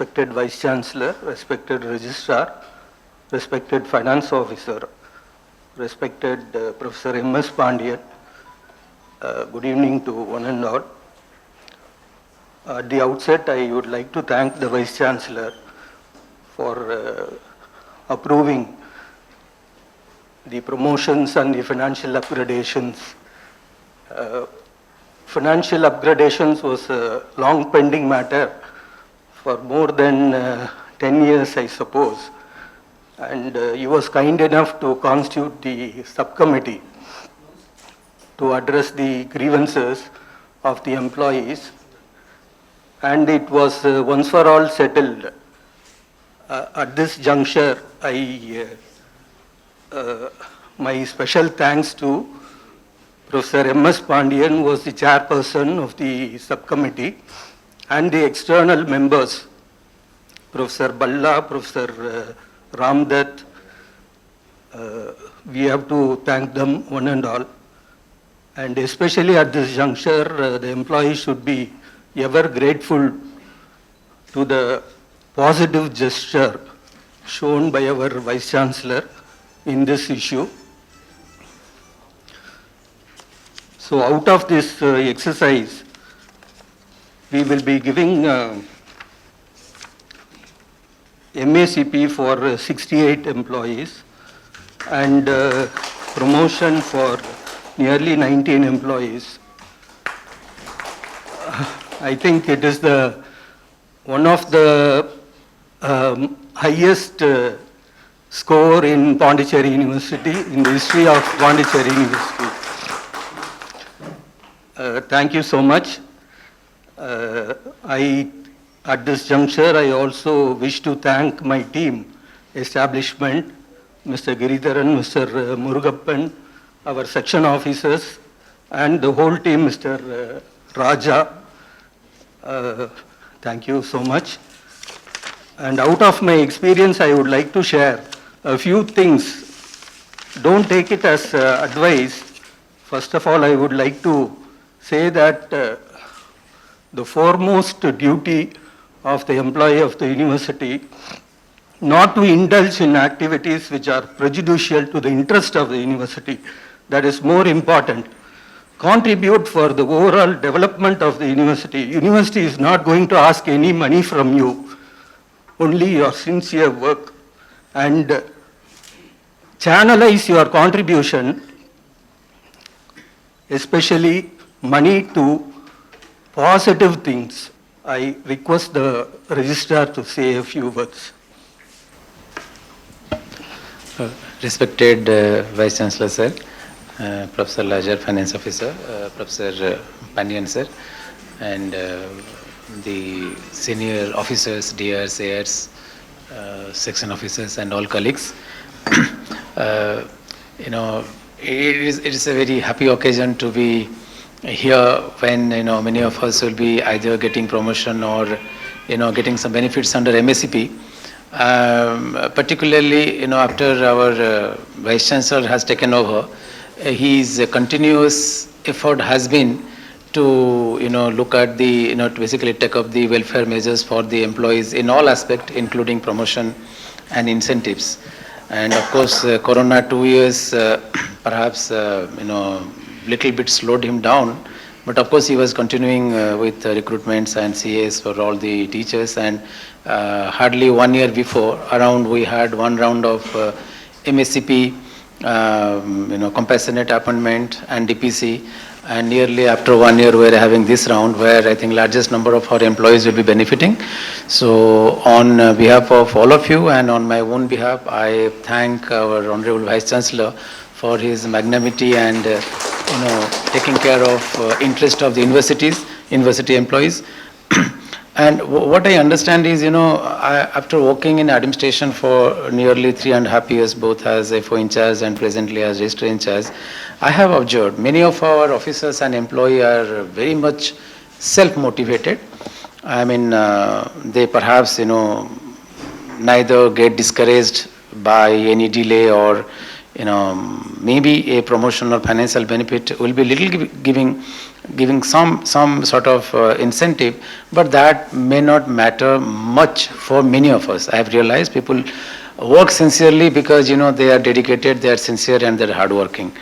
respected Vice Chancellor, respected Registrar, respected Finance Officer, respected Professor M.S. Pandian. Good evening to one and all. At the outset, I would like to thank the Vice Chancellor for approving the promotions and the financial upgradations. Financial upgradations was a long pending matter for more than 10 years, I suppose. And he was kind enough to constitute the subcommittee to address the grievances of the employees. And it was once for all settled. At this juncture, my special thanks to Professor M.S. Pandian, who was the chairperson of the subcommittee, and the external members, Professor Balla, Professor Ramdat. We have to thank them one and all. And especially at this juncture, the employees should be ever grateful to the positive gesture shown by our Vice Chancellor in this issue. So out of this exercise, we will be giving MACP for 68 employees and promotion for nearly 19 employees. I think it is one of the highest score in Pondicherry University, in the history of Pondicherry University. Thank you so much. At this juncture, I also wish to thank my team, establishment, Mr. Giridharan, Mr. Murugappan, our section officers, and the whole team, Mr. Raja. Thank you so much. And out of my experience, I would like to share a few things. Don't take it as advice. First of all, I would like to say that the foremost duty of the employee of the university not to indulge in activities which are prejudicial to the interest of the university. That is more important. Contribute for the overall development of the university. University is not going to ask any money from you, only your sincere work, and channelize your contribution, especially money, to positive things. I request the registrar to say a few words. Respected Vice Chancellor Sir, Professor Lajar, Finance Officer, Professor Pandian Sir, and the senior officers, DRs, ARs, section officers, and all colleagues. It is a very happy occasion to be here when many of us will be either getting promotion or getting some benefits under MACP. Particularly after our Vice Chancellor has taken over, his continuous effort has been to look at the to basically take up the welfare measures for the employees in all aspects, including promotion and incentives. And of course, Corona 2 years perhaps little bit slowed him down, but of course he was continuing with recruitments and CAs for all the teachers. And hardly 1 year before, we had one round of MACP, compassionate appointment and DPC, and nearly after 1 year we are having this round where I think largest number of our employees will be benefiting. So on behalf of all of you and on my own behalf, I thank our Honorable Vice Chancellor for his magnanimity and taking care of interest of the university employees. And what I understand is, after working in administration for nearly 3.5 years, both as FO in charge and presently as registrar in charge, I have observed many of our officers and employees are very much self-motivated. I mean, they perhaps, neither get discouraged by any delay or, maybe a promotion or financial benefit will be little giving giving some sort of incentive, but that may not matter much for many of us. I have realized people work sincerely because they are dedicated, they are sincere, and they are hardworking.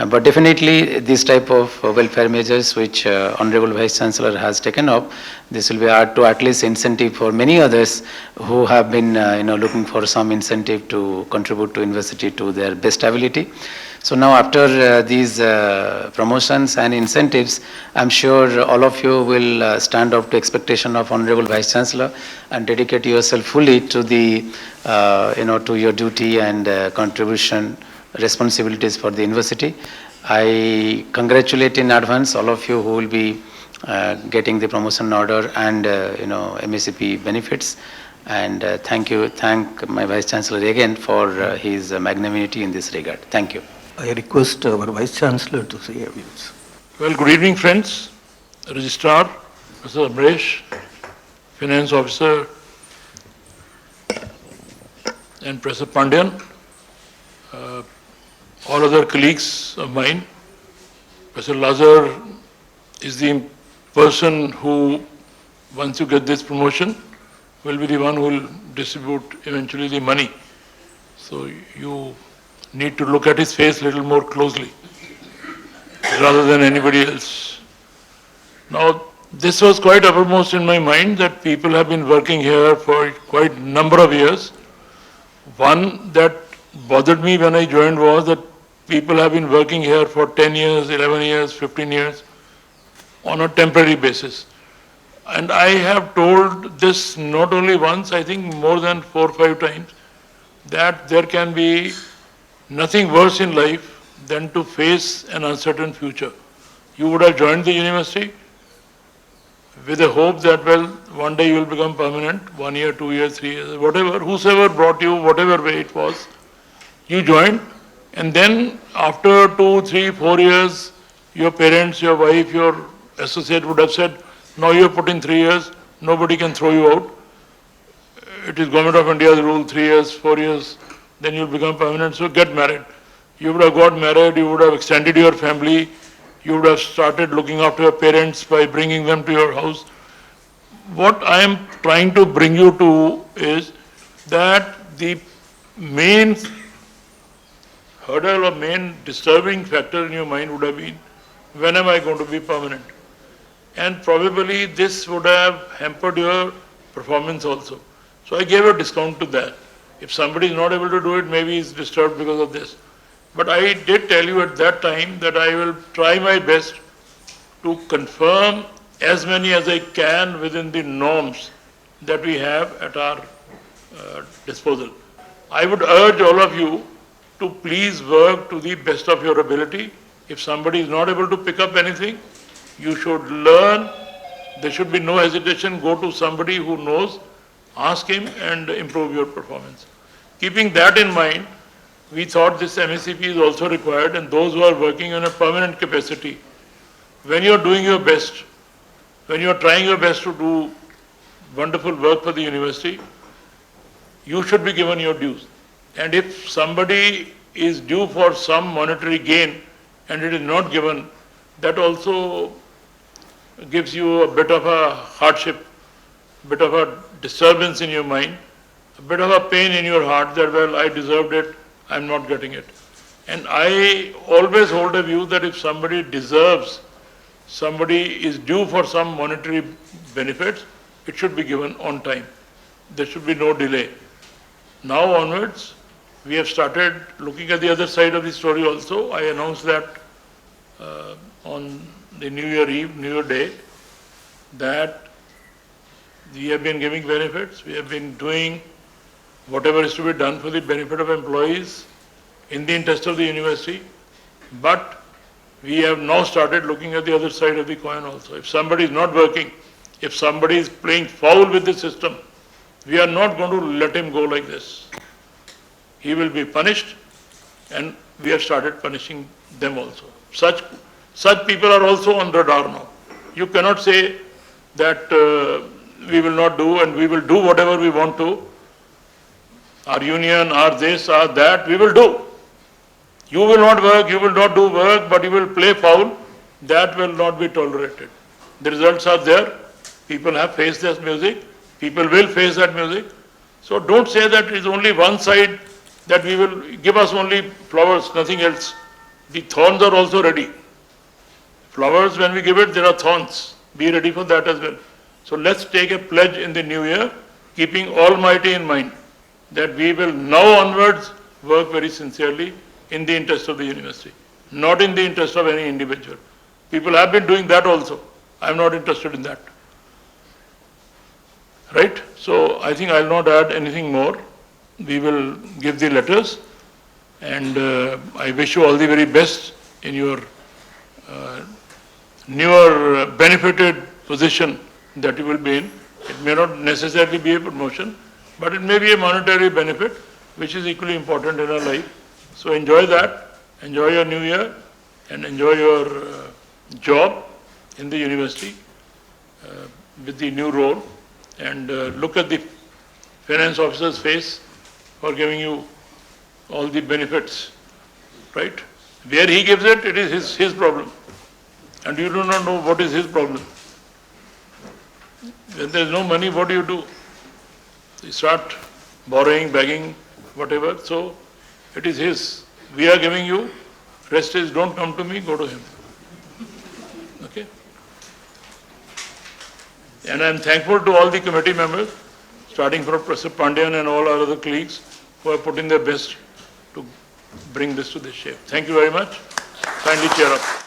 But definitely these type of welfare measures which Honorable Vice Chancellor has taken up, this will be to at least incentive for many others who have been looking for some incentive to contribute to university to their best ability. So now after these promotions and incentives, I'm sure all of you will stand up to expectation of Honorable Vice Chancellor and dedicate yourself fully to the to your duty and contribution responsibilities for the university. I congratulate in advance all of you who will be getting the promotion order and MACP benefits. And thank my Vice Chancellor again for his magnanimity in this regard. Thank you. I request our Vice Chancellor to say a few words. Well, good evening, friends. Registrar, Mr. Amresh, Finance Officer, and Professor Pandian, all other colleagues of mine. Professor Lazar is the person who, once you get this promotion, will be the one who will distribute eventually the money. So you need to look at his face a little more closely rather than anybody else. Now, this was quite uppermost in my mind that people have been working here for quite a number of years. One that bothered me when I joined was that people have been working here for 10 years, 11 years, 15 years on a temporary basis. And I have told this not only once, I think more than 4 or 5 times, that there can be nothing worse in life than to face an uncertain future. You would have joined the university with a hope that, well, one day you will become permanent, 1 year, 2 years, 3 years, whatever, whosoever brought you, whatever way it was, you joined, and then after 2, 3, 4 years, your parents, your wife, your associate would have said, now you have put in 3 years, nobody can throw you out. It is Government of India's rule, 3 years, 4 years, then you'll become permanent, so get married. You would have got married, you would have extended your family, you would have started looking after your parents by bringing them to your house. What I am trying to bring you to is that the main hurdle or main disturbing factor in your mind would have been, when am I going to be permanent? And probably this would have hampered your performance also. So I gave a discount to that. If somebody is not able to do it, maybe he's disturbed because of this. But I did tell you at that time that I will try my best to confirm as many as I can within the norms that we have at our disposal. I would urge all of you to please work to the best of your ability. If somebody is not able to pick up anything, you should learn. There should be no hesitation. Go to somebody who knows, ask him and improve your performance. Keeping that in mind, we thought this MACP is also required, and those who are working on a permanent capacity, when you are doing your best, when you are trying your best to do wonderful work for the university, you should be given your dues. And if somebody is due for some monetary gain and it is not given, that also gives you a bit of a hardship, a bit of a disturbance in your mind, a bit of a pain in your heart that, well, I deserved it, I'm not getting it. And I always hold a view that if somebody deserves, somebody is due for some monetary benefits, it should be given on time. There should be no delay. Now onwards, we have started looking at the other side of the story also. I announced that on the New Year Eve, New Year Day, that we have been giving benefits, we have been doing whatever is to be done for the benefit of employees in the interest of the university, but we have now started looking at the other side of the coin also. If somebody is not working, if somebody is playing foul with the system, we are not going to let him go like this. He will be punished, and we have started punishing them also. Such people are also on radar now. You cannot say that we will not do and we will do whatever we want to. Our union, our this, our that, we will do. You will not work, you will not do work, but you will play foul. that will not be tolerated. The results are there. People have faced this music. People will face that music. So don't say that it is only one side, that we will give us only flowers, nothing else. The thorns are also ready. Flowers, when we give it, there are thorns. Be ready for that as well. So let's take a pledge in the new year, keeping Almighty in mind, that we will now onwards work very sincerely in the interest of the university, not in the interest of any individual. People have been doing that also. I am not interested in that. Right? So I think I will not add anything more. We will give the letters, and I wish you all the very best in your newer benefited position that you will be in. It may not necessarily be a promotion, but it may be a monetary benefit, which is equally important in our life. So enjoy that, enjoy your new year, and enjoy your job in the university with the new role, and look at the finance officer's face for giving you all the benefits, right? Where he gives it, it is his problem. And you do not know what is his problem. When there is no money, what do? You start borrowing, begging, whatever. So it is his. We are giving you. Rest is, don't come to me, go to him. Okay? And I am thankful to all the committee members, starting from Professor Pandian and all our other colleagues, who have put in their best to bring this to this shape. Thank you very much. Kindly cheer up.